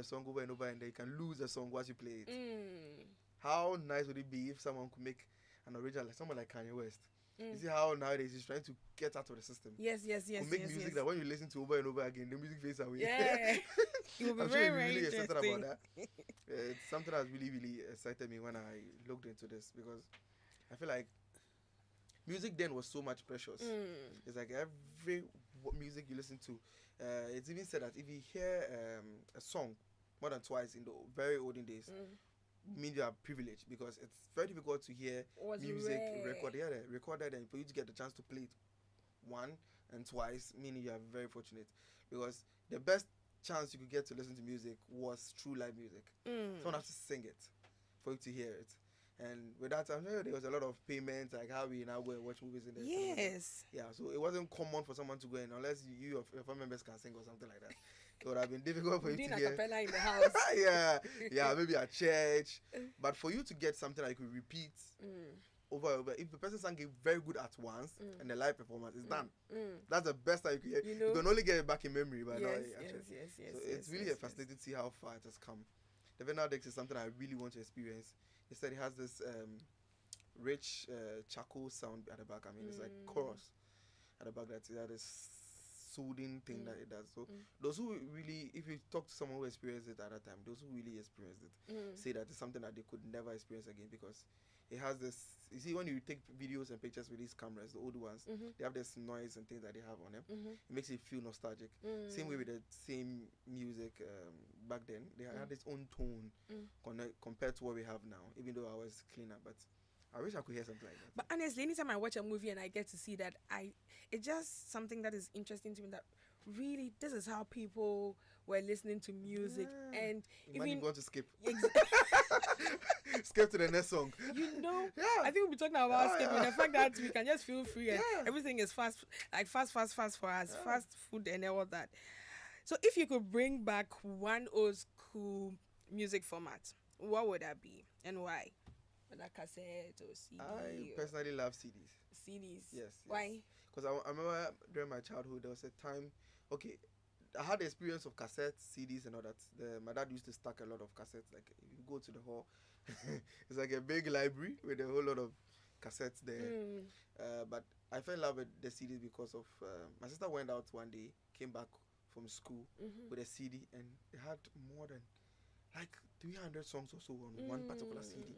song over and over, and then you can lose a song once you play it. How nice would it be if someone could make an original, like someone like Kanye West? You see how nowadays he's trying to get out of the system. Yes. Could make music that when you listen to over and over again, the music fades away. Yeah. It will be I'm very, really very excited interesting. about that. It's something that really, really excited me when I looked into this, because I feel like music then was so much precious. It's like every music you listen to, it's even said that if you hear a song more than twice in the very olden days, mean you are privileged, because it's very difficult to hear music recorded and for you to get the chance to play it one and twice, meaning you are very fortunate, because the best chance you could get to listen to music was through live music. Someone has to sing it for you to hear it. And with that, I'm sure there was a lot of payments, like how we now go and watch movies in there. Yes. Yeah, so it wasn't common for someone to go in, unless your family members can sing or something like that. It would have been difficult for you to Doing a get. cappella in the house. yeah, maybe at church. But for you to get something that you could repeat over and over, if the person sang it very good at once and the live performance is done, that's the best that you can hear. You can only get it back in memory, but yes. So it's really fascinating to see how far it has come. The Vinyl Decks is something I really want to experience. They said it has this rich charcoal sound at the back. I mean, it's like chorus at the back. That is soothing thing that it does. So those who really, if you talk to someone who experienced it at that time, those who really experienced it say that it's something that they could never experience again, because it has this. You see, when you take videos and pictures with these cameras, the old ones, they have this noise and things that they have on them. It makes it feel nostalgic. Same way with the same music back then. They had its own tone compared to what we have now, even though I was cleaner. But I wish I could hear something like that. But honestly, anytime I watch a movie and I get to see that, it's just something that is interesting to me, that really this is how people were listening to music. And even you want to skip. Skip to the next song. I think we'll be talking about skipping. The fact that we can just feel free and everything is fast for us, fast food and all that. So if you could bring back one old school music format, what would that be and why? Whether cassette or CD? I personally love CDs. CDs? Yes. Why? Because I remember during my childhood there was a time, I had the experience of cassettes, CDs and all that. My dad used to stack a lot of cassettes. Like, if you go to the hall, it's like a big library with a whole lot of cassettes there. But I fell in love with the CDs because of my sister went out one day, came back from school with a CD, and it had more than like 300 songs or so on one particular CD.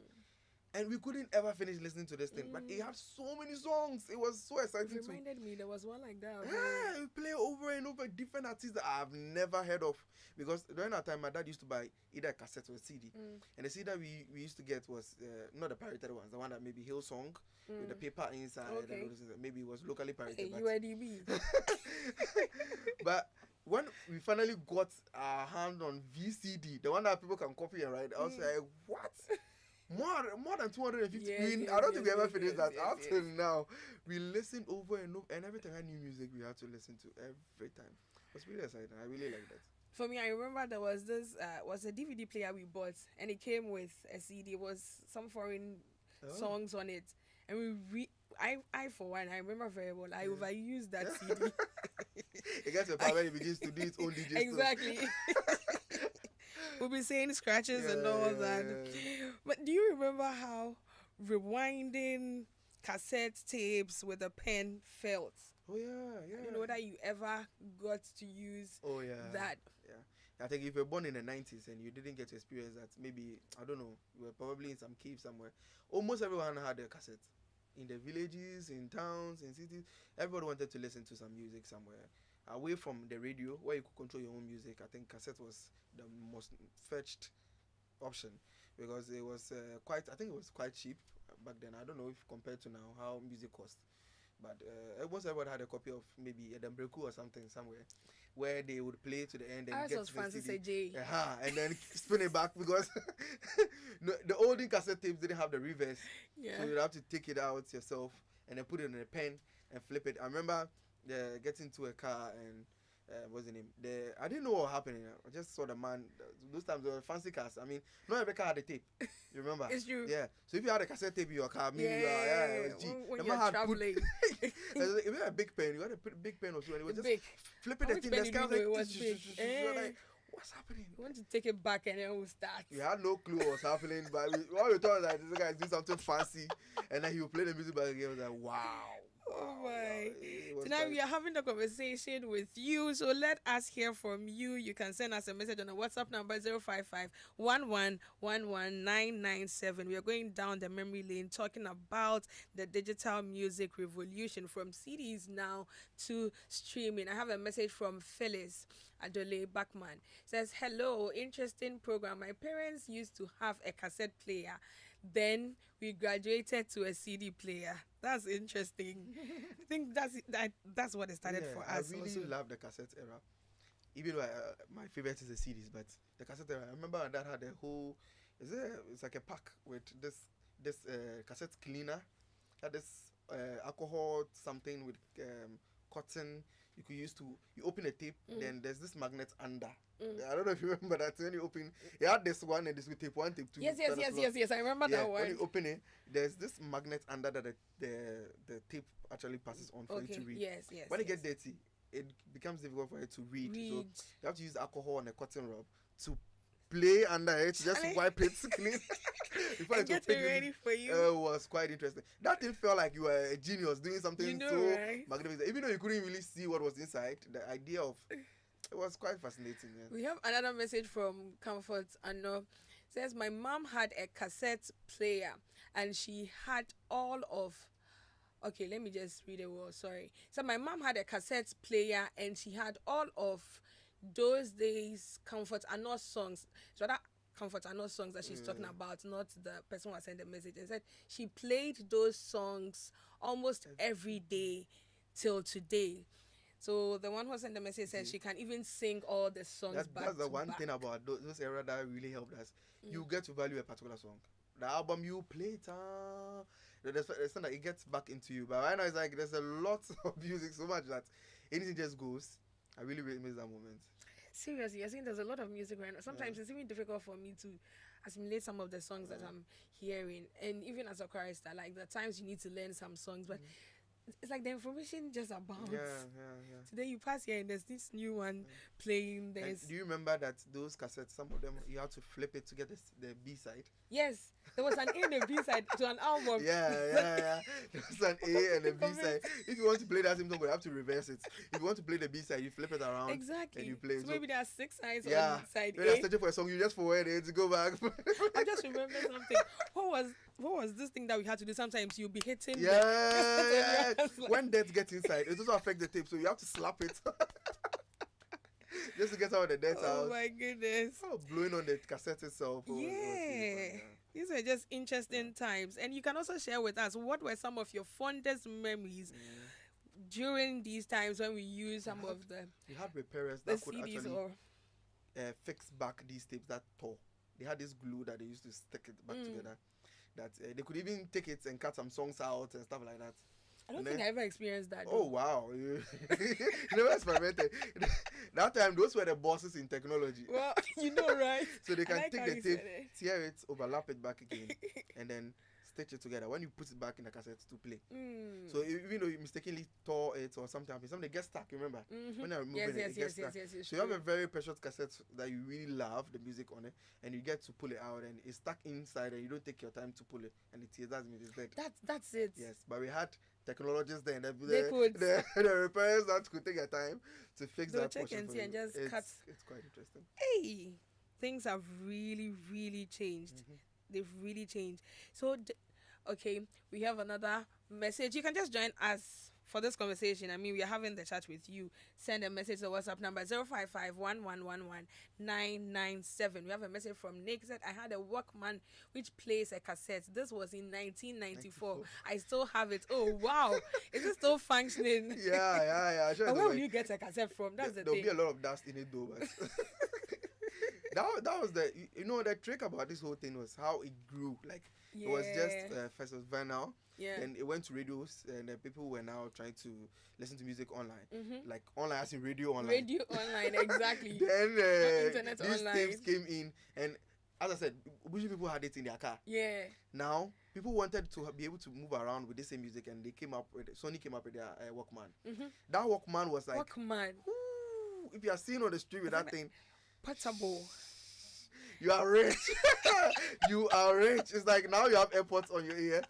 And we couldn't ever finish listening to this thing, but it had so many songs. It was so exciting. It reminded me, there was one like that. Yeah, we play over and over different artists that I've never heard of. Because during that time, my dad used to buy either a cassette or a CD. And the CD that we used to get was not the pirated ones, the one that maybe Hillsong with the paper inside. And maybe it was locally pirated. UADB. But when we finally got our hand on VCD, the one that people can copy and write, I was like, what? More than 250. I don't think we ever finished that. Up till now, we listen over and over, and every time I had new music, we had to listen to every time. It was really exciting. I really like that. For me, I remember there was this was a DVD player we bought, and it came with a CD. It was some foreign songs on it, and I for one, I remember very well. I overused that CD. It gets to a point where it begins to do its own DJ exactly. We'll be saying scratches and all that. But do you remember how rewinding cassette tapes with a pen felt? Oh, yeah. I don't know whether you ever got to use that. Yeah. I think if you're born in the 90s and you didn't get to experience that, maybe, I don't know, you were probably in some cave somewhere. Almost everyone had a cassette. In the villages, in towns, in cities, everybody wanted to listen to some music somewhere. Away from the radio, where you could control your own music, I think cassette was the most fetched option, because it was quite cheap back then. I don't know if compared to now how music costs, but almost everyone had a copy of maybe a Dembreku or something somewhere, where they would play to the end and get to the CD, and then spin it back, because the olden cassette tapes didn't have the reverse, so you'd have to take it out yourself and then put it in a pen and flip it. I remember getting to a car and what's the name? I didn't know what happened. I just saw the man. Those times there were fancy cars. I mean, not every car had a tape. You remember? It's true. Yeah. So if you had a cassette tape in your car, it was G. When you're traveling. If you had a big pen, you had a big pen or so, and it was just big. flipping the thing. It was big. what's happening? We want to take it back and then we'll start. We had no clue what was happening, but what we thought that this guy is doing something fancy, and then he would play the music back again. I was like, wow. Oh my. Tonight we are having a conversation with you, so let us hear from you. You can send us a message on the WhatsApp number 055 We are going down the memory lane talking about the digital music revolution from CDs now to streaming. I have a message from Phyllis Adobea Biritwum. Says, hello, interesting program. My parents used to have a cassette player. Then we graduated to a CD player. That's interesting. I think that's what it started for us. I really love the cassette era. Even though my favorite is the CDs, but the cassette era. I remember my dad had a whole. It's like a pack with this cassette cleaner. Had this alcohol something with cotton. You could use to open a tape. Then there's this magnet under. I don't know if you remember that when you open, you had this one and this with tape 1, tape 2. Yes. I remember that one. When you open it, there's this magnet under that the tape actually passes on for you to read. Yes. When it gets dirty, it becomes difficult for you to read. So you have to use alcohol and a cotton rub to play under it, just wipe it clean. Before get it ready for you. It was quite interesting. That thing felt like you were a genius doing something right? magnificent. Even though you couldn't really see what was inside, the idea of it was quite fascinating. Yeah. We have another message from Comfort Anno. Says, my mom had a cassette player and she had all of... Okay, let me just read a word. Sorry. So my mom had a cassette player and she had all of those days Comfort Anno songs. So that Comfort Anno songs that she's talking about, not the person who sent the message. And said she played those songs almost every day till today. So the one who sent the message says she can even sing all the songs back. That's the one thing about those era that really helped us. You get to value a particular song. The album you play, there's something that it gets back into you. But right now it's like there's a lot of music so much that anything just goes. I really miss that moment. Seriously, I think there's a lot of music right now. Sometimes it's even difficult for me to assimilate some of the songs that I'm hearing. And even as a chorister, like the times you need to learn some songs, but it's like the information just abounds. Yeah. Today you pass here and there's this new one playing. Do you remember that those cassettes, some of them, you had to flip it to get the B-side? Yes. There was an A and a B-side to an album. Yeah. There was an A and a B-side. If you want to play that same song, you have to reverse it. If you want to play the B-side, you flip it around. Exactly. And you play it. So maybe there are 6 sides on side A. When you're searching for a song, you just forward it to go back. I just remember something. What was this thing that we had to do? Sometimes you'll be hitting. Yeah. When dirt gets inside, it also affects the tape, so you have to slap it. Just to get some of the dirt out. Oh my goodness. Blowing on the cassette itself. These were just interesting times. And you can also share with us what were some of your fondest memories during these times when we use some of the... You had repairers that could CDs actually fix back these tapes that tore. They had this glue that they used to stick it back together. That they could even take it and cut some songs out and stuff like that. I don't think I ever experienced that. Oh, wow. You never experimented. That time, those were the bosses in technology. Well, you know, right? So they can take the tape, tear it, overlap it back again, and then stitch it together when you put it back in the cassette to play. So even though you mistakenly tore it or something gets stuck, remember? When you're removing it gets stuck. So you have a very precious cassette that you really love the music on it, and you get to pull it out, and it's stuck inside, and you don't take your time to pull it, and it tears. That means it's dead. That's it. Yes, but we had technologists then. The repairers that could take their time to fix that portion for you. And just cut. It's quite interesting. Hey, things have really, really changed. They've really changed. So, okay, we have another message. You can just join us for this conversation. I mean, we are having the chat with you. Send a message to the WhatsApp number 055 We have a message from Nick said, I had a Walkman which plays a cassette. This was in 1994. I still have it. Oh, wow. Is it still functioning? Yeah. But where will you get a cassette from? That's the thing. There'll be a lot of dust in it though. But that was the trick about this whole thing was how it grew. Like, it was just first was vinyl. Yeah. Then it went to radios, and people were now trying to listen to music online. Like online as in radio online. Radio online, exactly. Then internet these online. tapes came in, and as I said, usually people had it in their car. Yeah. Now people wanted to be able to move around with the same music, and Sony came up with their Walkman. That Walkman was like Walkman. If you are seen on the street with that thing. portable. You are rich. You are rich. It's like now you have AirPods on your ear.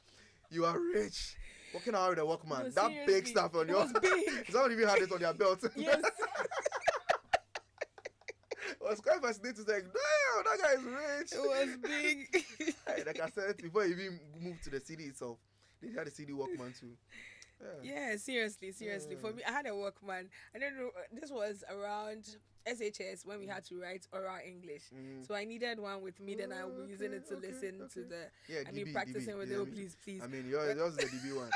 You are rich. Walking around with a Walkman. No, that big stuff on your. Someone even had it on their belt. Yes. It was quite fascinating. It's like, damn, that guy is rich. It was big. Hey, like I said, before you even moved to the CD itself, they had a CD Walkman too. Yeah, seriously. For me, I had a Walkman. I don't know. This was around SHS when we had to write oral English. So I needed one with me. Then I would be using it to listen to the. Practicing DB, with it. Oh, please. I mean, yours is the DB one.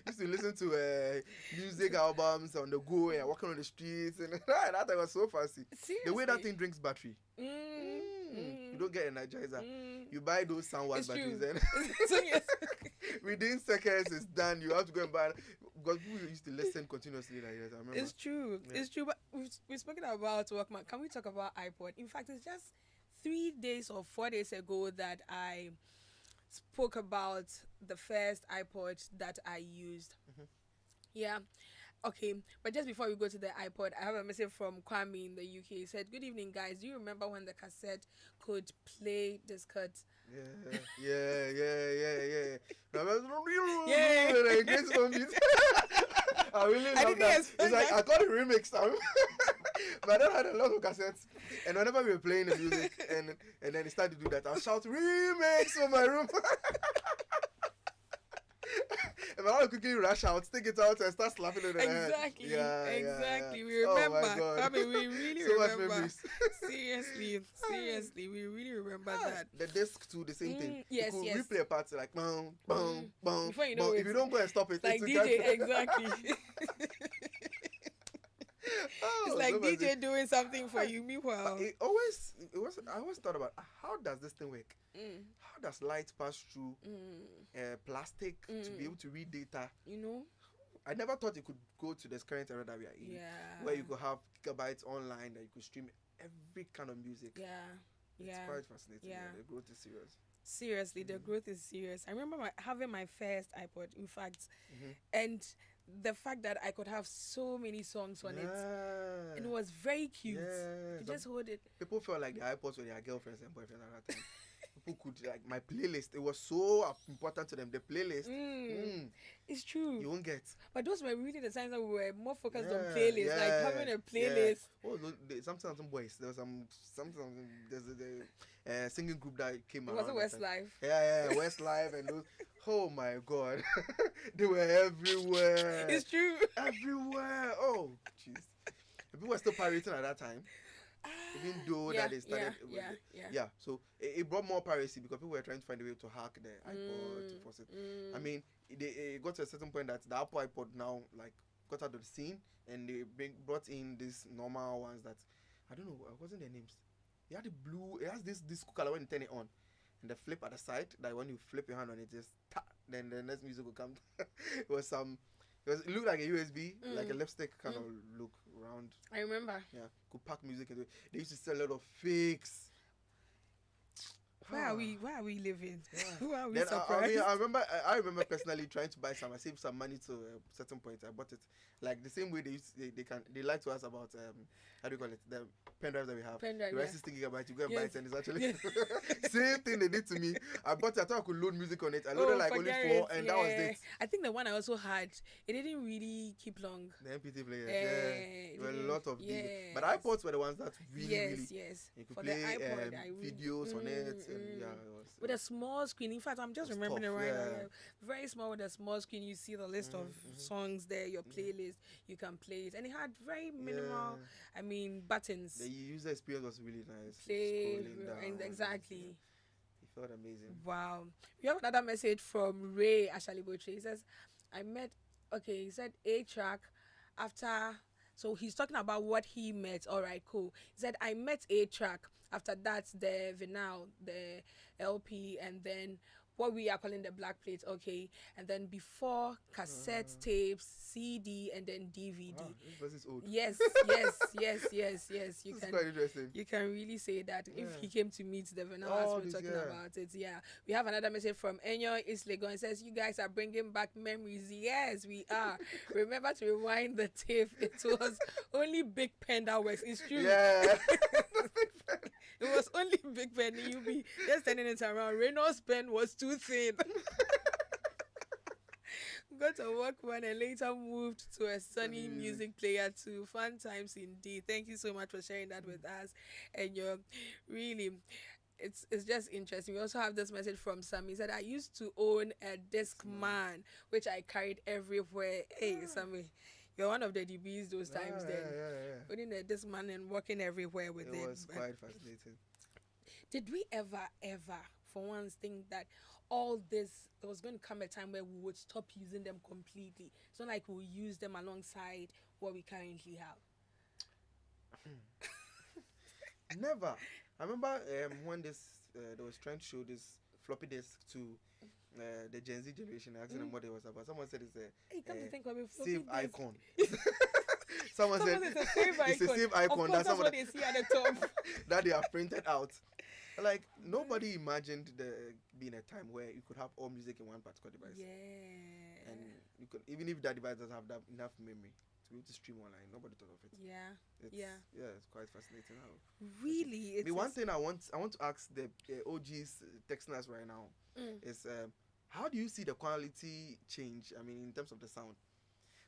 Used to listen to music albums on the go and walking on the streets, and that thing was so fancy. Seriously? The way that thing drinks battery. You don't get Energizer. You buy those soundwatt batteries, and within seconds it's done. You have to go and buy. Because people used to listen continuously like that. I remember. It's true. Yeah. It's true. But we've spoken about Walkman. Can we talk about iPod? In fact, it's just 3 days or 4 days ago that I spoke about the first iPod that I used. Yeah. Okay, but just before we go to the iPod, I have a message from Kwame in the UK. He said, "Good evening, guys. Do you remember when the cassette could play discs?" Yeah. I really love that. It's like I got a remix now. But I don't had a lot of cassettes, and whenever we were playing the music, and then he started to do that, I'll shout remix from my room. If I want to quickly rush out, take it out, and start slapping it in the head. Exactly. We remember. I mean, we really so remember. Much memories. Seriously, we really remember that. The disc too, the same thing. Yes, you could replay a part like boom, boom, boom. Before you know boom. it, if you don't go and stop it, like DJ, exactly. It's like so DJ doing something for you. Meanwhile, I always thought about how does this thing work? How does light pass through plastic to be able to read data? You know, I never thought it could go to this current era that we are in, where you could have gigabytes online that you could stream every kind of music. It's quite fascinating. Yeah, the growth is serious. Seriously, the growth is serious. I remember having my first iPod, in fact, and the fact that I could have so many songs on it, and it was very cute. You just hold it. People felt like the iPods were their girlfriends and boyfriends at that time. People could, like, my playlist, it was so important to them. The playlist, it's true. You won't get. But those were really the times that we were more focused on playlists, like having a playlist. Oh, sometimes some boys. There was there's a singing group that came out. Was it Westlife? Yeah, Westlife and those. Oh my God, they were everywhere. It's true. Everywhere. Oh, jeez. People were still pirating at that time. Even though that they started, so it brought more piracy because people were trying to find a way to hack the iPod to force it. I mean, it got to a certain point that the Apple iPod now like got out of the scene, and they brought in these normal ones that I don't know, wasn't their names. It had the blue. It has this color when you turn it on, and the flip at the side. That when you flip your hand on it, just then the next music will come. It looked like a USB, like a lipstick kind of look around. I remember. Yeah, could pack music into it. They used to sell a lot of fakes. Where are we living? Yeah. Where are we surprised? I remember personally trying to buy some. I saved some money to a certain point. I bought it like the same way they like to ask about how do you call it, the pen drives that we have. The rest is 60 gigabytes. You go and buy it, and it's actually same thing they did to me. I bought it. I thought I could load music on it. I loaded like only 4, and that was it. I think the one I also had, it didn't really keep long. The MP3 players, there were a lot of these. But iPods were the ones that really you could play videos on it. With a small screen. In fact, I'm just remembering it right now. Very small with a small screen. You see the list of songs there, your playlist. You can play it, and it had very minimal. I mean, buttons. The user experience was really nice. Exactly. It felt amazing. Wow. We have another message from Ray Ashalibotre. He says, he said A track after. So he's talking about what he met. All right, cool. He said, I met A track. After that, the vinyl, the LP, and then what we are calling the black plate, okay, and then before cassette tapes, CD, and then DVD. Wow, this person is old. Yes. You This can is quite interesting. you can really say that if he came to meet the vinyl Oh, as we're talking about it. Yeah, we have another message from Enyo Islegon. It says, "You guys are bringing back memories." Yes, we are. Remember to rewind the tape. It was only Big Pen that works. It's true. Yeah. It was only Big Pen. You be just turning it around. Reynolds' pen was too thin. Got a Walkman and later moved to a Sony music player too. Fun times indeed. Thank you so much for sharing that with us. And you're really, it's just interesting. We also have this message from Sam. He said, "I used to own a Discman, which I carried everywhere." Hey, Sammy, you're one of the DBs those times then. Owning a Discman and walking everywhere with it. It was quite fascinating. Did we ever, for once, think that all this, there was going to come a time where we would stop using them completely? It's not like we'll use them alongside what we currently have. Never. I remember when they was trying to show this floppy disk to the Gen Z generation, asking them what it was about. Someone said it's a save icon. Someone said it's a save icon. It's a save icon. Of course, that's what they see at the top. That they have printed out. Like, nobody imagined there being a time where you could have all music in one particular device. Yeah. And you could, even if that device doesn't have that enough memory to be able to stream online, nobody thought of it. It's quite fascinating how. Really? The one thing I want to ask the OGs texting us right now is how do you see the quality change? I mean, in terms of the sound,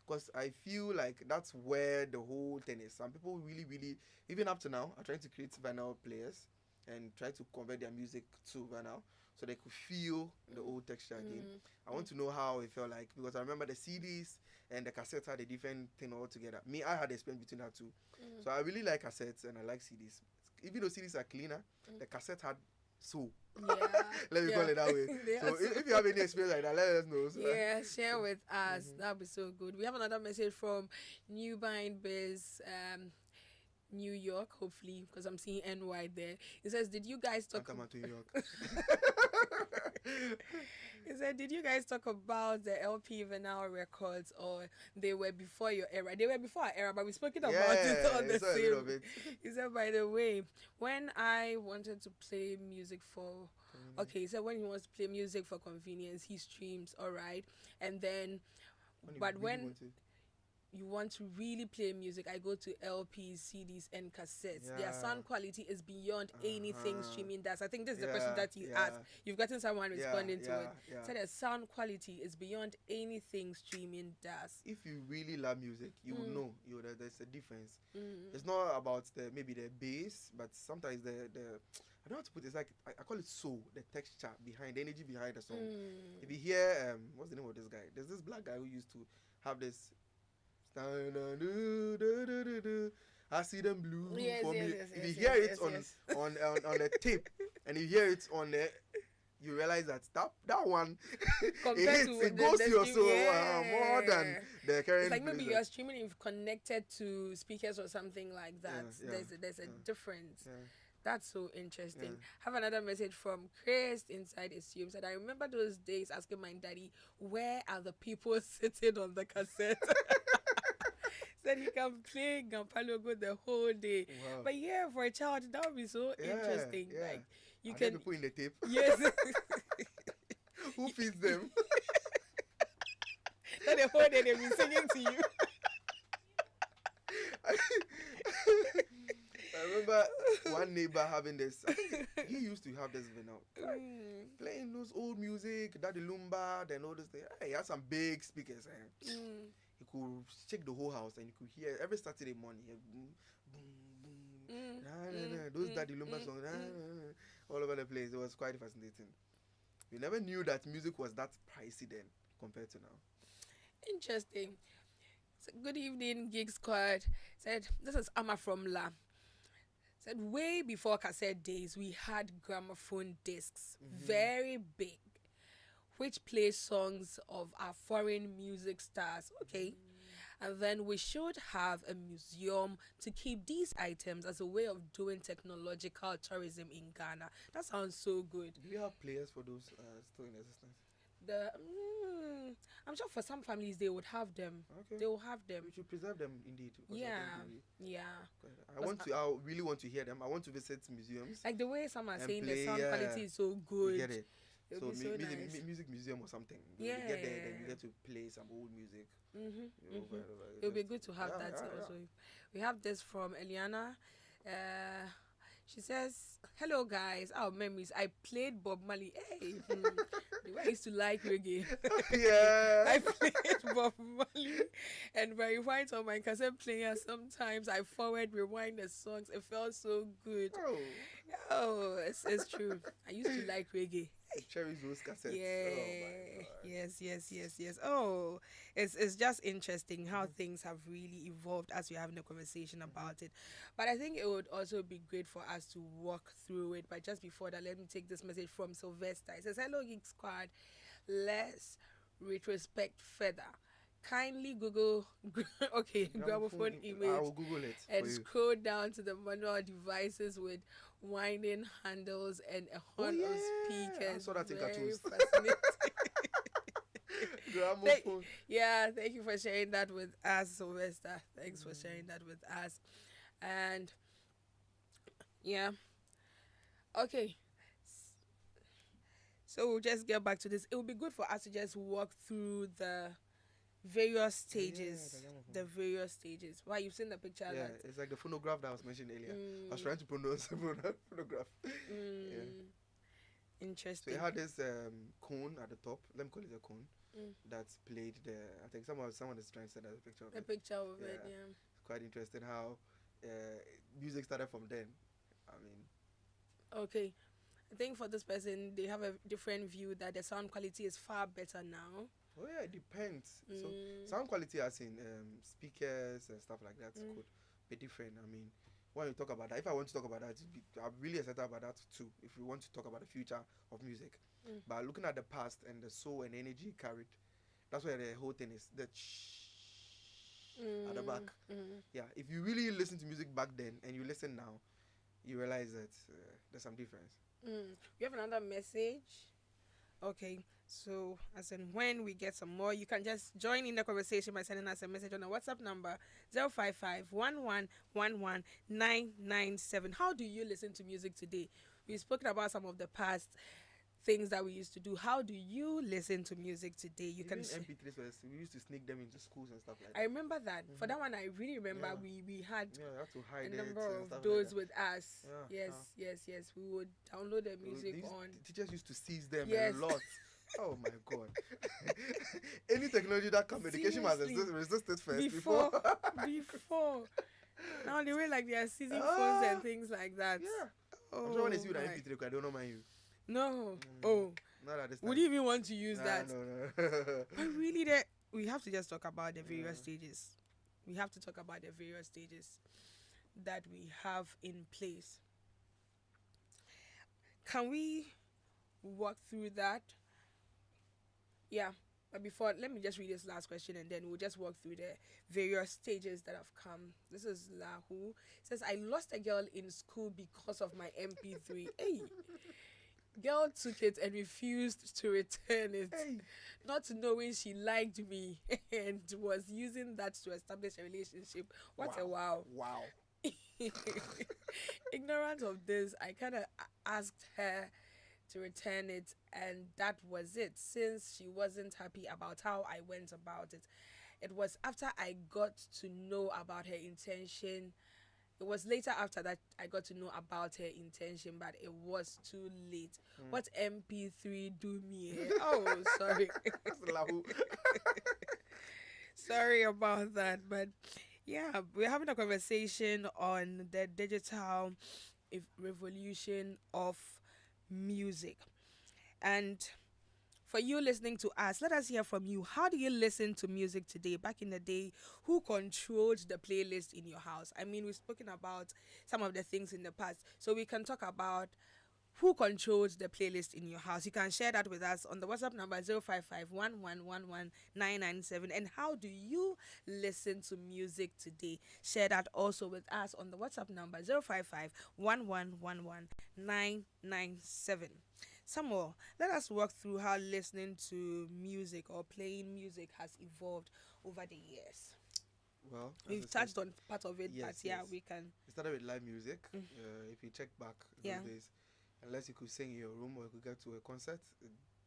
because I feel like that's where the whole thing is. Some people really, even up to now, are trying to create vinyl players and try to convert their music to vinyl so they could feel the old texture again. I want to know how it felt like, because I remember the CDs and the cassettes had a different thing altogether. Me, I had the experience between that two. So I really like cassettes and I like CDs. Even though CDs are cleaner, the cassette had soul. Let me call it that way. So if you have any experience like that, let us know. So share with us. That'll be so good. We have another message from Newbine Biz, New York, hopefully, because I'm seeing NY there. It says, "Did you guys talk?" To New York. He said, "Did you guys talk about the LP vinyl records, or they were before your era?" They were before our era, but we spoke about it on the same. He said, "By the way, when I wanted to play music for." Okay, he said when he wants to play music for convenience, he streams, all right, and then, when you want to really play music, I go to LPs, CDs, and cassettes. Their sound quality is beyond anything streaming does. I think this is the question that you asked. You've gotten someone responding to it. So the sound quality is beyond anything streaming does. If you really love music, you will know that there's a difference. It's not about maybe the bass, but sometimes the I don't know how to put it. It's like I call it soul, the texture behind, the energy behind the song. If you hear what's the name of this guy? There's this black guy who used to have this. I see them blue for me. If you hear it on the tape and you hear it on the, you realize that one it goes to your soul more than the current. It's like maybe you're streaming, you've connected to speakers or something like that. There's a difference. That's so interesting. Have another message from Chris inside Assume. Said, "I remember those days asking my daddy, where are the people sitting on the cassette?" Said he can play Gampalogo the whole day. Wow. But for a child, that would be so interesting. Like you can put in the tape. Yes. Who feeds them? That the whole day they've been singing to you. I remember one neighbor having this. I think he used to have this vinyl, playing those old music, Daddy Lumba, then all this thing. He had some big speakers. He could shake the whole house, and you could hear every Saturday morning. Boom, boom, boom. Those Daddy Lumba songs, all over the place. It was quite fascinating. We never knew that music was that pricey then compared to now. Interesting. So, good evening, Geek Squad. Said, this is Amma from La. Said, way before cassette days, we had gramophone discs, very big, which play songs of our foreign music stars. Okay. And then we should have a museum to keep these items as a way of doing technological tourism in Ghana. That sounds so good. Do you have players for those still in existence? I'm sure for some families they would have them. Okay. They will have them. We should preserve them indeed. Yeah. I really want to hear them. I want to visit museums. Like the way some are saying play, the sound quality is so good. You get it. So nice. Music museum or something. Yeah. You get there, then you get to play some old music. It would be good to have that also. We have this from Eliana. She says, "Hello guys, our memories. I played Bob Marley. Hey, the way I used to like reggae. Yeah, I played Bob Marley and Barry White on my cassette player. Sometimes I forward rewind the songs. It felt so good. Oh, it's true. I used to like reggae. Cherish those cassettes. Yeah. Yes. Oh, it's just interesting how things have really evolved as we're having a conversation about it. But I think it would also be great for us to walk through it. But just before that, let me take this message from Sylvester. It says, "Hello, Geek Squad. Let's retrospect further. Kindly Google gramophone image. I will Google it and scroll down to the manual devices with winding handles and a horn of speakers. I saw that in cartoons. Fascinating. Gramophone. Thank you for sharing that with us, Sylvester. Thanks for sharing that with us. And okay. So we'll just get back to this. It would be good for us to just walk through the various stages. The various stages. Wow, you've seen the picture? Yeah, it's like the phonograph that I was mentioned earlier. I was trying to pronounce phonograph. Interesting. So it had this cone at the top. Let me call it a cone. That's played there. I think someone is trying to send us a picture of it. A picture of it, yeah. It's quite interesting how music started from then. I mean. Okay. I think for this person, they have a different view that the sound quality is far better now. Oh yeah, it depends. So sound quality as in speakers and stuff like that could be different. I mean, when you talk about that, if I want to talk about that, I'm really excited about that too. If we want to talk about the future of music, but looking at the past and the soul and energy carried, that's where the whole thing is. The at the back. Yeah, if you really listen to music back then and you listen now, you realize that there's some difference. We have another message. Okay, so as in when we get some more, you can just join in the conversation by sending us a message on our WhatsApp number 055-1111-997. How do you listen to music today? We've spoken about some of the past things that we used to do. How do you listen to music today? You Even can MP3s, we used to sneak them into schools and stuff like that. I remember that. For that one, I really remember we had you have to hide a number and of stuff those like with us. Yeah, Yes. We would download the music on. Teachers used to seize them Yes. a lot. Oh my God! Any technology that comes, education must resist it first before. Now they were like they are seizing phones and things like that. Yeah. Oh, I'm sure when they see you with an MP3, I don't know mind you. No. Not at this time. Would you even want to use that? No. But really, we have to just talk about the various stages. We have to talk about the various stages that we have in place. Can we walk through that? Yeah. But before, let me just read this last question and then we'll just walk through the various stages that have come. This is Lahu. It says, "I lost a girl in school because of my MP3. Hey. Girl took it and refused to return it, not knowing she liked me and was using that to establish a relationship. What a wow. Wow. Ignorant of this, I kind of asked her to return it, and that was it. Since she wasn't happy about how I went about it, it was after I got to know about her intention. It was later after that I got to know about her intention, but it was too late. What MP3 do me? Oh, sorry. Sorry about that, but yeah, we're having a conversation on the digital revolution of music. And for you listening to us, let us hear from you. How do you listen to music today? Back in the day, who controlled the playlist in your house? I mean, we've spoken about some of the things in the past, so we can talk about who controls the playlist in your house? You can share that with us on the WhatsApp number 055-1111-997. And how do you listen to music today? Share that also with us on the WhatsApp number 055-1111-997. Samuel, let us walk through how listening to music or playing music has evolved over the years. Well, We've touched on part of it, yes, but yeah, yes. we can. It started with live music. If you check back those days, unless you could sing in your room or you could get to a concert,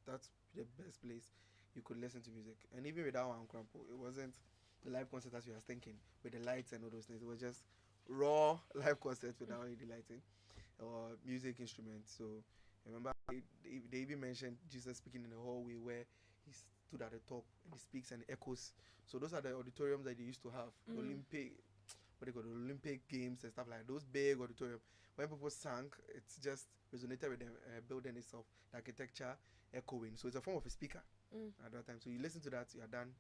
that's the best place you could listen to music. And even without one crumple, it wasn't the live concert as you were thinking with the lights and all those things. It was just raw live concerts without any lighting or music instruments. So I remember they even mentioned Jesus speaking in the hallway where he stood at the top and he speaks and echoes. So those are the auditoriums that they used to have. The Olympic, what they call the Olympic games and stuff like that. Those big auditorium. When people sang, it's just resonated with the building itself, the architecture echoing. So it's a form of a speaker at that time. So you listen to that, you're done.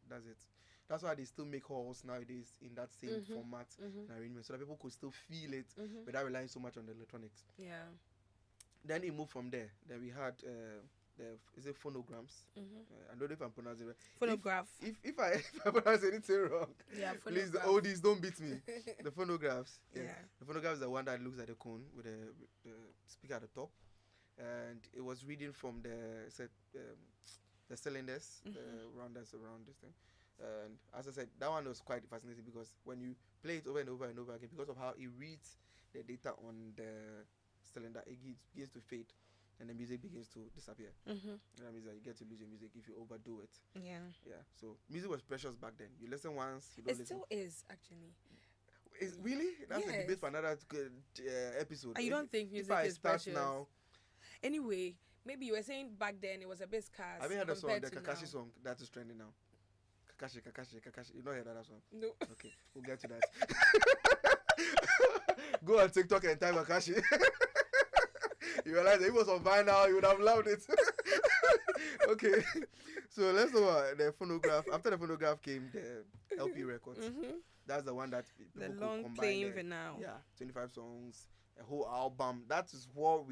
That's it. That's why they still make halls nowadays in that same format and arrangement, so that people could still feel it without relying so much on the electronics. Yeah. Then it moved from there. Then we had is it phonograms? I don't know if I'm pronouncing it right. Phonograph. If I pronounce anything wrong, please, the oldies, don't beat me. The phonographs. Yeah. The phonograph is the one that looks at the cone with the speaker at the top, and it was reading from the cylinders, the rounders around this thing. And as I said, that one was quite fascinating because when you play it over and over and over again, because of how it reads the data on the cylinder, it begins to fade and the music begins to disappear. That means that you get to lose your music if you overdo it. Yeah. So music was precious back then. You listen once, you don't listen. It still is, actually. Is really? That's a debate for another episode. And you don't think music is precious? Now. Anyway, maybe you were saying back then it was a bit scarce. Have you heard the song, the Kakashi song that is trending now? Kakashi. You don't hear that song? No. Okay, we'll get to that. Go on TikTok and type Kakashi. You realize if it was on vinyl, you would have loved it. Okay, so let's talk about the phonograph. After the phonograph came the LP records. That's the one that people the could long combine playing vinyl. Yeah, 25 songs, a whole album. That is what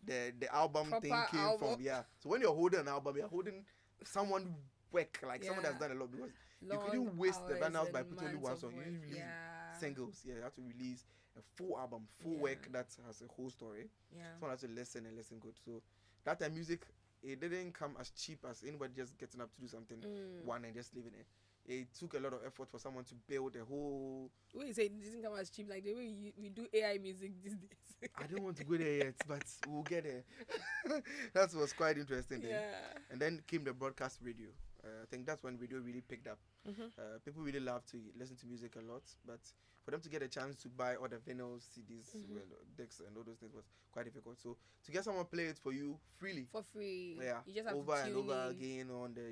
the album Proper thing came album. from. Yeah. So when you're holding an album, you're holding someone work, like someone that's done a lot, because you couldn't waste the vinyls by putting only one song. You didn't release singles. Yeah, you have to release a full album, full work that has a whole story. Someone has to listen good. So that time music, it didn't come as cheap as anybody just getting up to do something one and just leaving it. It took a lot of effort for someone to build a whole. When you say it doesn't come as cheap, like the way we do AI music these days. I don't want to go there yet, but we'll get there. That was quite interesting. And then came the broadcast radio. I think that's when radio really picked up. People really love to listen to music a lot, but for them to get a chance to buy all the vinyls, CDs, decks, and all those things was quite difficult. So to get someone play it for you freely, for free, you just have over to tune and over again on the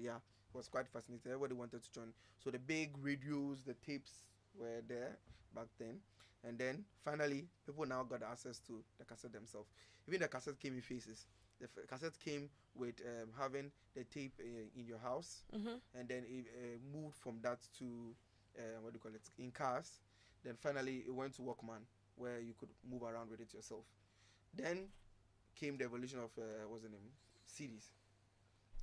was quite fascinating. Everybody wanted to join. So the big radios, the tapes were there back then, and then finally people now got access to the cassette themselves. Even the cassette came in phases. The cassette came with having the tape in your house, and then it moved from that to what do you call it, in cars. Then finally it went to Walkman, where you could move around with it yourself. Then came the evolution of what's the name, CDs,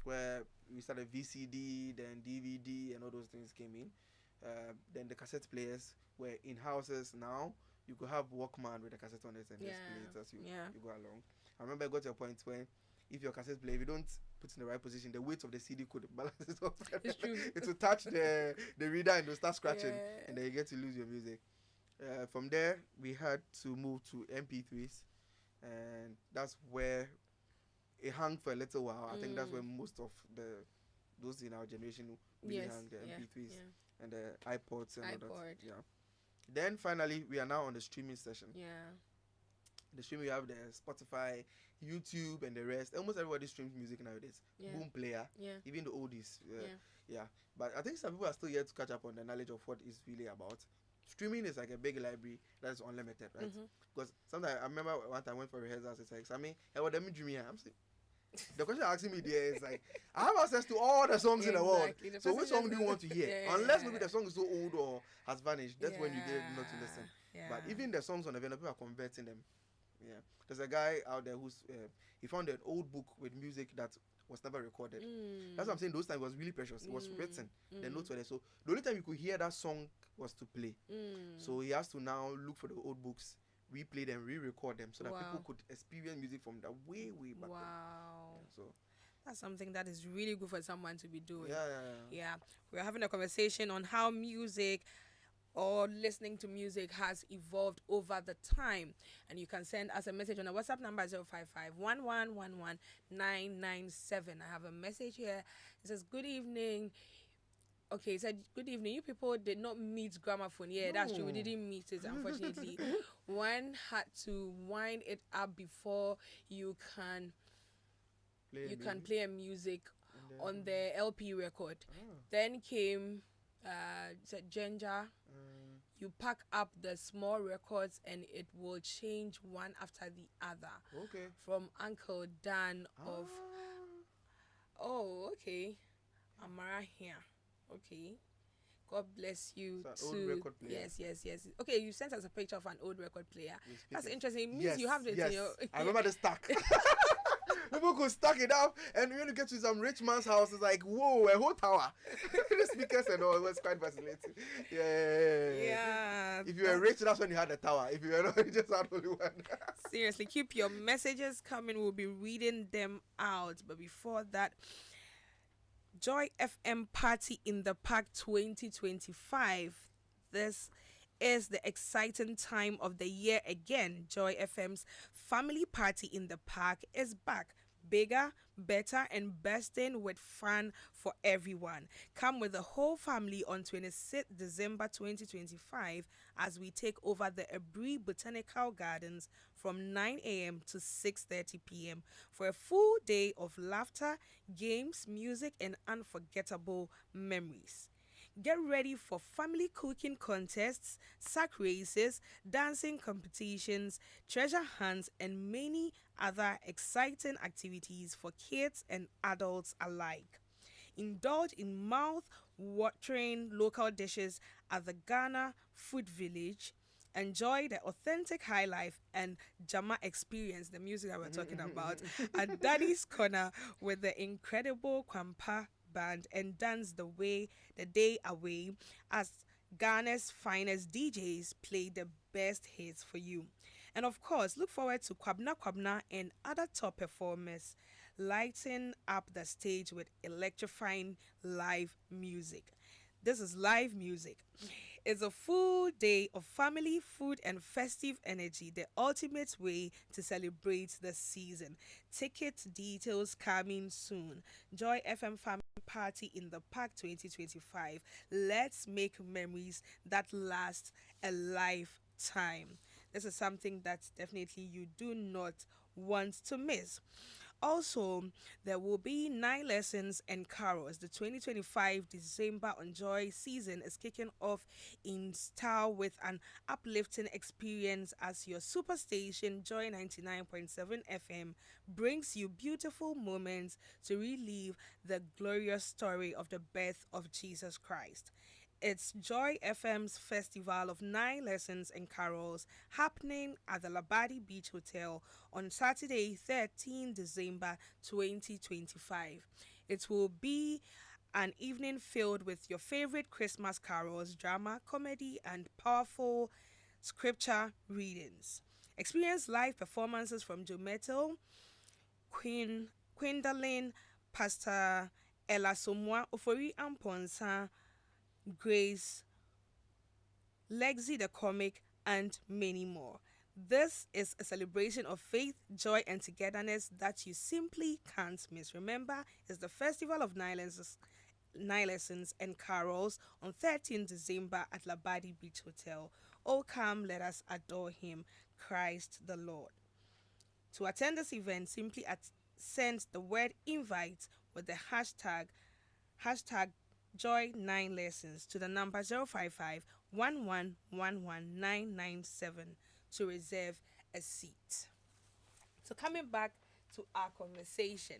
where we started VCD, then DVD, and all those things came in. Then the cassette players were in houses. Now you could have Walkman with a cassette on it and just play it as you go along. I remember I got to a point when if your cassette player, if you don't put it in the right position, the weight of the CD could balance it off. It's true. It will touch the reader and it will start scratching, and then you get to lose your music. From there, we had to move to MP3s, and that's where it hung for a little while. I think that's where most of those in our generation really hung, the MP3s and the iPods and all that. Yeah. Then finally, we are now on the streaming session. The streaming, we have the Spotify, YouTube, and the rest. Almost everybody streams music nowadays. Boom Player, even the oldies. But I think some people are still yet to catch up on the knowledge of what it's really about. Streaming is like a big library that is unlimited, right? Because sometimes I remember one time I went for rehearsals. It's like, Sammy, what am I dreaming? I'm saying, the question you're asking me there is like, I have access to all the songs in the world. So which song do you want to hear? Unless maybe the song is so old or has vanished, that's when you get not to listen. But even the songs on the vinyl, people are converting them Yeah. There's a guy out there who's he found an old book with music that was never recorded. That's what I'm saying. Those times was really precious. It was written. The notes were there. So the only time you could hear that song was to play. So he has to now look for the old books, replay them, re-record them, so that people could experience music from the way back then. Yeah, so that's something that is really good for someone to be doing. Yeah. We're having a conversation on how music or listening to music has evolved over the time, and you can send us a message on our WhatsApp number 055 997. I have a message here. It says, good evening. Okay, it said, good evening. You people did not meet gramophone. Yeah, that's true. We didn't meet it, unfortunately. One had to wind it up before you can play a music on the LP record. Then came Ginger. You pack up the small records and it will change one after the other. Okay. From Uncle Dan of... Oh, okay. Amara here. Okay. God bless you so too. Old record player. Yes. Okay, you sent us a picture of an old record player. That's interesting. It means you have it in your... I remember the stack. People could stack it up, and when you get to some rich man's house, it's like, whoa, a whole tower. The speakers and all, it was quite fascinating. Yeah. If you were rich, that's when you had a tower. If you were not, you just had only one. Seriously, keep your messages coming. We'll be reading them out. But before that, Joy FM Party in the Park 2025. This is the exciting time of the year again. Joy FM's Family Party in the Park is back. Bigger, better, and bursting with fun for everyone. Come with the whole family on 26th December 2025 as we take over the Abri Botanical Gardens from 9 a.m. to 6:30 p.m. for a full day of laughter, games, music, and unforgettable memories. Get ready for family cooking contests, sack races, dancing competitions, treasure hunts, and many other exciting activities for kids and adults alike. Indulge in mouth-watering local dishes at the Ghana Food Village. Enjoy the authentic high life and Jama experience, the music that we're talking about, at Daddy's Corner with the incredible Kwampa band, and dance the day away as Ghana's finest DJs play the best hits for you. And of course, look forward to Kwabna and other top performers lighting up the stage with electrifying live music. This is live music. It's a full day of family, food, and festive energy, the ultimate way to celebrate the season. Ticket details coming soon. Joy FM Family Party in the Park 2025. Let's make memories that last a lifetime. This is something that definitely you do not want to miss. Also, there will be 9 lessons and carols. The 2025 December on Joy season is kicking off in style with an uplifting experience as your superstation Joy 99.7 FM brings you beautiful moments to relive the glorious story of the birth of Jesus Christ. It's Joy FM's Festival of 9 Lessons and Carols happening at the Labadi Beach Hotel on Saturday, 13 December 2025. It will be an evening filled with your favorite Christmas carols, drama, comedy, and powerful scripture readings. Experience live performances from Joe Metal, Quindalin, Pastor Ella Somwa, Ofori Amponsa, Grace, Lexi the Comic, and many more. This is a celebration of faith, joy, and togetherness that you simply can't miss. Remember, it's the Festival of 9 Lessons and Carols on 13 December at Labadi Beach Hotel. Oh, come, let us adore him, Christ the Lord. To attend this event, simply send the word invite with the hashtag Joy9 Lessons to the number 055 1111997 to reserve a seat. So coming back to our conversation,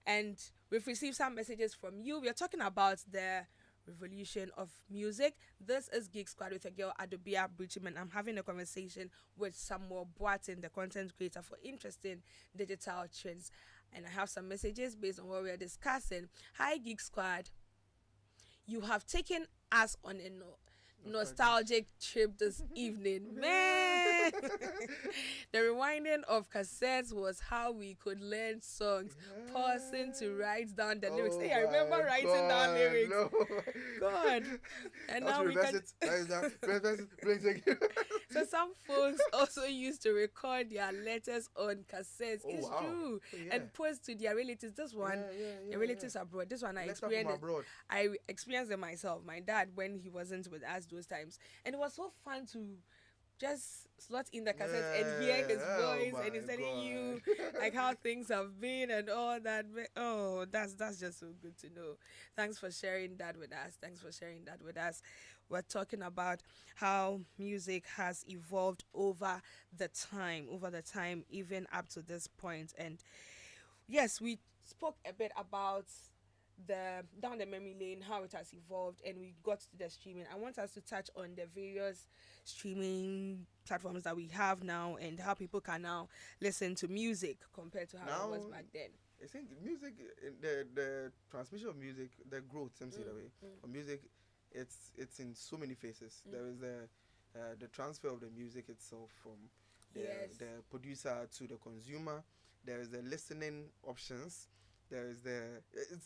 and we've received some messages from you. We are talking about the revolution of music. This is Geek Squad with a girl, Adobea Biritwum, and I'm having a conversation with Samuel Boateng, the content creator for interesting digital trends. And I have some messages based on what we are discussing. Hi, Geek Squad. You have taken us on a nostalgic trip this evening, man. The rewinding of cassettes was how we could learn songs, pausing to write down the lyrics. Hey, I remember writing down lyrics. No. God. And now we can So some folks also used to record their letters on cassettes. It's true. And post to their relatives. This one, the relatives abroad. This one I experienced it myself. My dad, when he wasn't with us those times, and it was so fun to just slot in the cassette and hear his voice, and he's telling you like how things have been and all that. Oh, that's just so good to know. Thanks for sharing that with us. We're talking about how music has evolved over the time, even up to this point. And yes, we spoke a bit about down the memory lane, how it has evolved, and we got to the streaming. I want us to touch on the various streaming platforms that we have now and how people can now listen to music compared to how it was back then. I think music, the transmission of music, the growth, of music, it's in so many phases. There is the transfer of the music itself from the producer to the consumer. There is the listening options. There is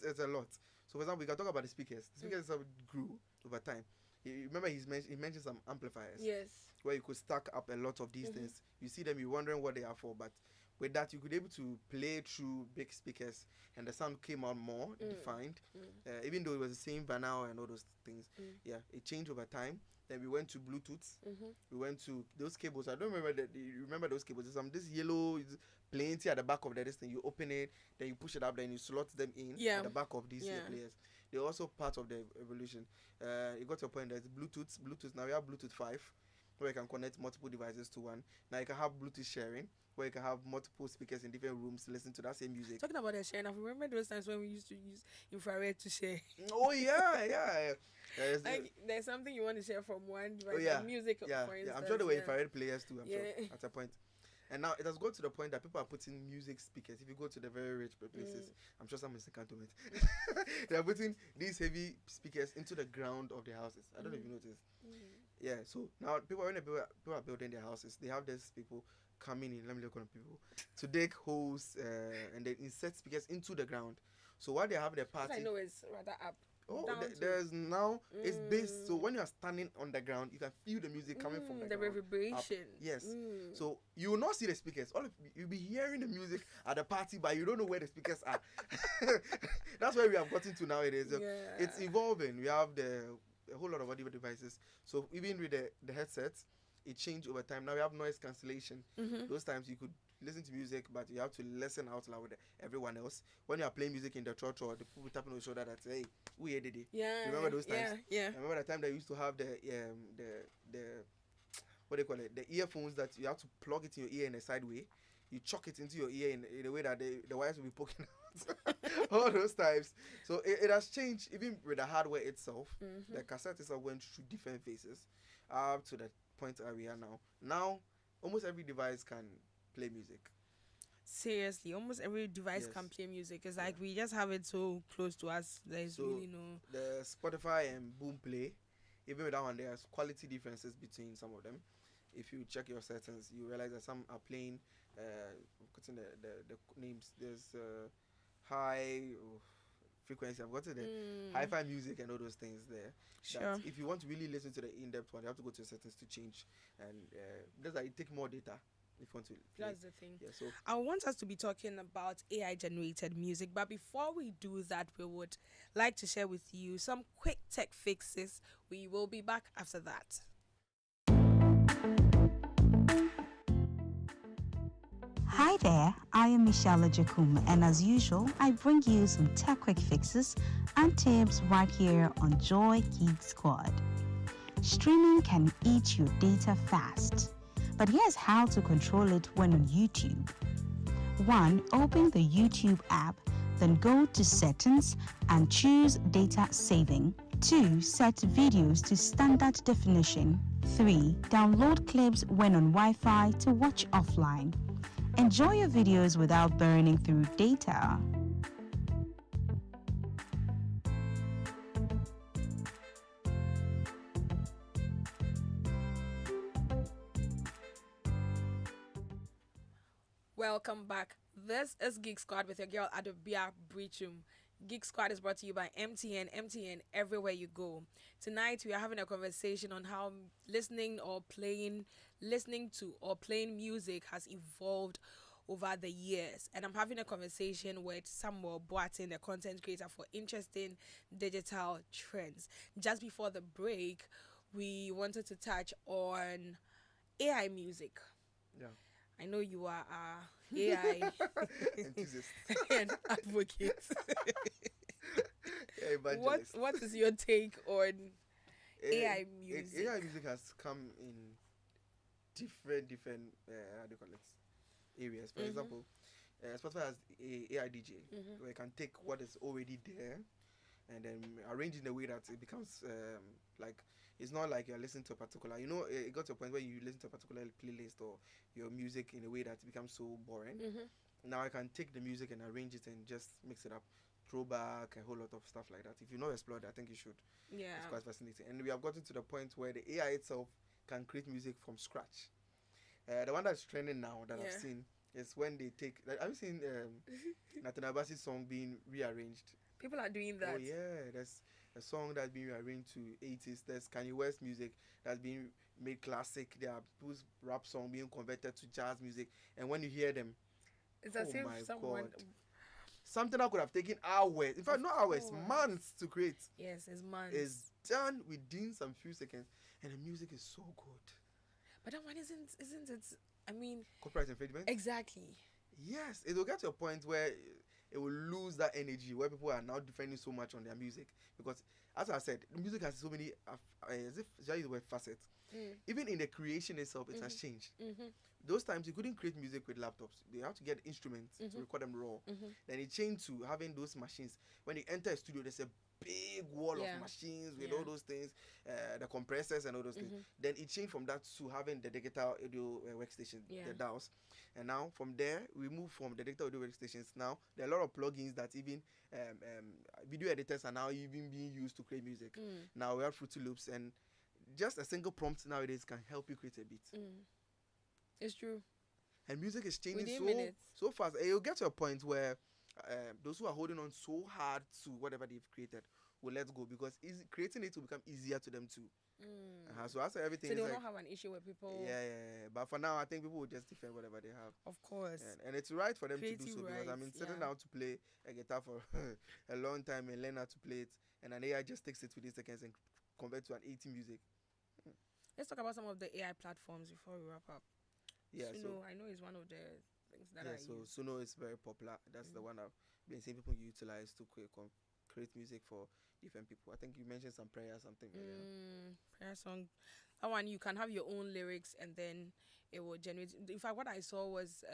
it's a lot. So for example, we can talk about the speakers. The speakers grew over time. Remember, he mentioned some amplifiers. Yes. Where you could stack up a lot of these things. You see them, you're wondering what they are for, but with that, you could be able to play through big speakers, and the sound came out more defined. Even though it was the same vinyl and all those things. It changed over time. Then we went to Bluetooth. We went to those cables. I don't remember you remember those cables. There's this yellow plenty at the back of this thing. You open it, then you push it up, then you slot them in at the back of these players. They're also part of the evolution. You got to a point there's Bluetooth. Now we have Bluetooth 5, where you can connect multiple devices to one. Now you can have Bluetooth sharing, where you can have multiple speakers in different rooms to listen to that same music. Talking about the sharing, I remember those times when we used to use infrared to share. Oh yeah. There's something you want to share from one device, like music, for instance. I'm sure there were infrared players too. I'm sure at a point. And now it has got to the point that people are putting music speakers. If you go to the very rich places, I'm sure someone can't do it. They are putting these heavy speakers into the ground of their houses. I don't know if you noticed. Yeah, so now when people are building their houses, they have these people coming in. Let me look on people to dig holes and then insert speakers into the ground. So while they have their party, I know it's rather up. There's now it's based. So when you are standing on the ground, you can feel the music coming from the ground, reverberation. Yes. So you will not see the speakers. You'll be hearing the music at the party, but you don't know where the speakers are. That's where we have gotten to nowadays. It's evolving. We have a whole lot of audio devices. So even with the headsets, it changed over time. Now we have noise cancellation. Those times you could listen to music, but you have to listen out loud with everyone else. When you are playing music in the church, or the people tapping on the shoulder that say, "Hey, who here did it?" Remember those times? Yeah. I remember the time they used to have the what do you call it? The earphones that you have to plug it in your ear in a side way. You chuck it into your ear in a way that the wires will be poking out. All those times. So it has changed even with the hardware itself. The cassette itself went through different phases up to the point where we are now. Now, almost every device can play music. Seriously, almost every device can play music. It's like we just have it so close to us. There's really no... The Spotify and Boom Play, even with that one, there's quality differences between some of them. If you check your settings, you realize that some are playing, what's in the names? There's high frequency. I've got to the hi-fi music and all those things there. Sure. If you want to really listen to the in-depth one, you have to go to settings to change. And just like it take more data. If you want to play. That's the thing. Yeah, so I want us to be talking about AI generated music, but before we do that, we would like to share with you some quick tech fixes. We will be back after that. Hi there, I am Michelle Jakum, and as usual, I bring you some tech quick fixes and tips right here on Joy Geek Squad. Streaming can eat your data fast. But here's how to control it when on YouTube. 1. Open the YouTube app, then go to Settings and choose Data Saving. 2. Set videos to standard definition. 3. Download clips when on Wi-Fi to watch offline. Enjoy your videos without burning through data. Welcome back. This is Geek Squad with your girl Adobea Biritwum. Geek Squad is brought to you by MTN everywhere you go. Tonight we are having a conversation on how listening to or playing music has evolved over the years. And I'm having a conversation with Samuel Boateng, the content creator for interesting digital trends. Just before the break, we wanted to touch on AI music. Yeah. I know you are AI enthusiast and advocate. Evangelist. What is your take on AI music? AI music has come in different how do you call it, areas. For example, Spotify has a AI DJ where you can take what is already there and then arrange in a way that it becomes like, it's not like you're listening to a particular, it got to a point where you listen to a particular playlist or your music in a way that it becomes so boring. Now I can take the music and arrange it and just mix it up, throwback, a whole lot of stuff like that. If you've not explored it, I think you should. Yeah, it's quite fascinating. And we have gotten to the point where the AI itself can create music from scratch. The one that's trending now that I've seen is when they take, have you seen Nathan Abasi's song being rearranged? People are doing that. Oh yeah, there's a song that's been rearranged to 80s. There's Kanye West music that's been made classic. There are people's rap song being converted to jazz music. And when you hear them, it's as if someone... something that could have taken hours, in fact not hours, months to create. Yes, it's months. Is done within some few seconds. And the music is so good. But that one isn't it, I mean... Copyright infringement? Exactly. Yes, it will get to a point where it will lose that energy, where people are now defending so much on their music. Because, as I said, the music has so many, as if I use the word facets. Even in the creation itself, it has changed. Those times, you couldn't create music with laptops. They have to get instruments to record them raw. Then it changed to having those machines. When you enter a studio, there's a big wall of machines with all those things, the compressors and all those things. Then it changed from that to having the digital audio workstation, the DAWs. And now from there, we move from the digital audio workstations. Now there are a lot of plugins that even video editors are now even being used to create music. Now we have Fruity Loops, and just a single prompt nowadays can help you create a beat. It's true. And music is changing so fast. And you'll get to a point where those who are holding on so hard to whatever they've created will let go, because creating it will become easier to them too. So that's everything. So they will not have an issue with people. Yeah. But for now, I think people will just defend whatever they have. Of course. And it's right for them Creative to do so, because rights, sitting down to play a guitar for a long time and learn how to play it, and an AI just takes it within seconds and converts to an 80 music. Let's talk about some of the AI platforms before we wrap up. Yeah, Suno, I know, is one of the things that I use. Suno is very popular. That's the one I've been seeing people utilize to create music for different people. I think you mentioned some prayer something. Prayer song. That one, you can have your own lyrics and then it will generate. In fact, what I saw was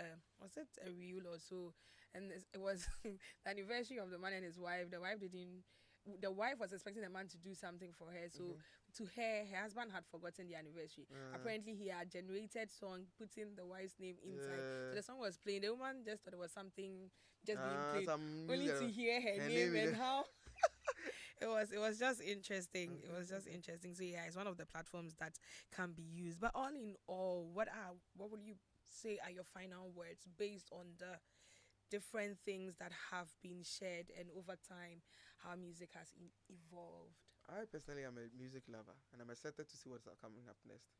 it a reel or so? And it was the anniversary of the man and his wife. The wife was expecting the man to do something for her. So to her husband had forgotten the anniversary. Apparently, he had generated song, putting the wife's name inside. So the song was playing. The woman just thought it was something just being played. Only to hear her name and how... It was just interesting. It was just interesting. So yeah, it's one of the platforms that can be used. But all in all, what would you say are your final words based on the different things that have been shared and over time how music has evolved? I personally am a music lover, and I'm excited to see what's coming up next,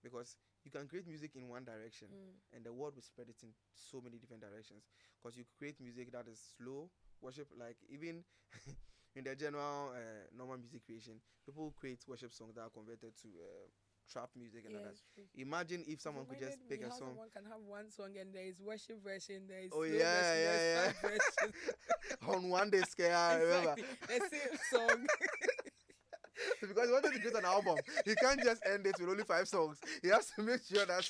because you can create music in one direction and the world will spread it in so many different directions. Because you create music that is slow worship, like even in the general normal music creation, people create worship songs that are converted to trap music and others. Imagine if someone could just pick a song. Someone can have one song and there is worship version, there is version, on one day scale, I remember. The same song. Because he wanted to create an album, he can't just end it with only 5 songs. He has to make sure that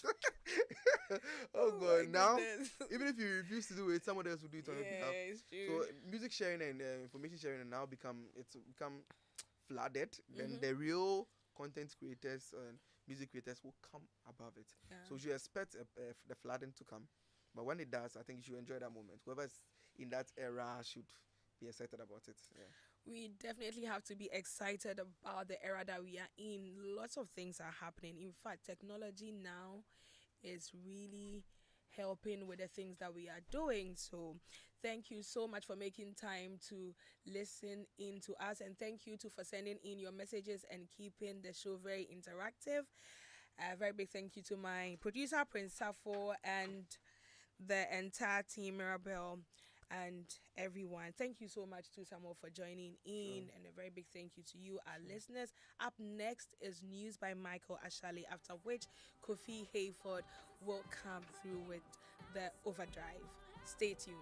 oh god, now even if you refuse to do it, someone else will do it on your behalf. It's true. So music sharing and information sharing now become flooded, then the real content creators and music creators will come above it. Yeah. So you expect the flooding to come, but when it does, I think you should enjoy that moment. Whoever's in that era should be excited about it. Yeah. We definitely have to be excited about the era that we are in. Lots of things are happening. In fact, technology now is really helping with the things that we are doing. So thank you so much for making time to listen in to us, and thank you too for sending in your messages and keeping the show very interactive. A very big thank you to my producer Prince Safo and the entire team, Mirabel and everyone. Thank you so much to Samuel for joining in, and a very big thank you to you, our listeners. Up next is news by Michael Ashali, after which Kofi Hayford will come through with the overdrive. Stay tuned.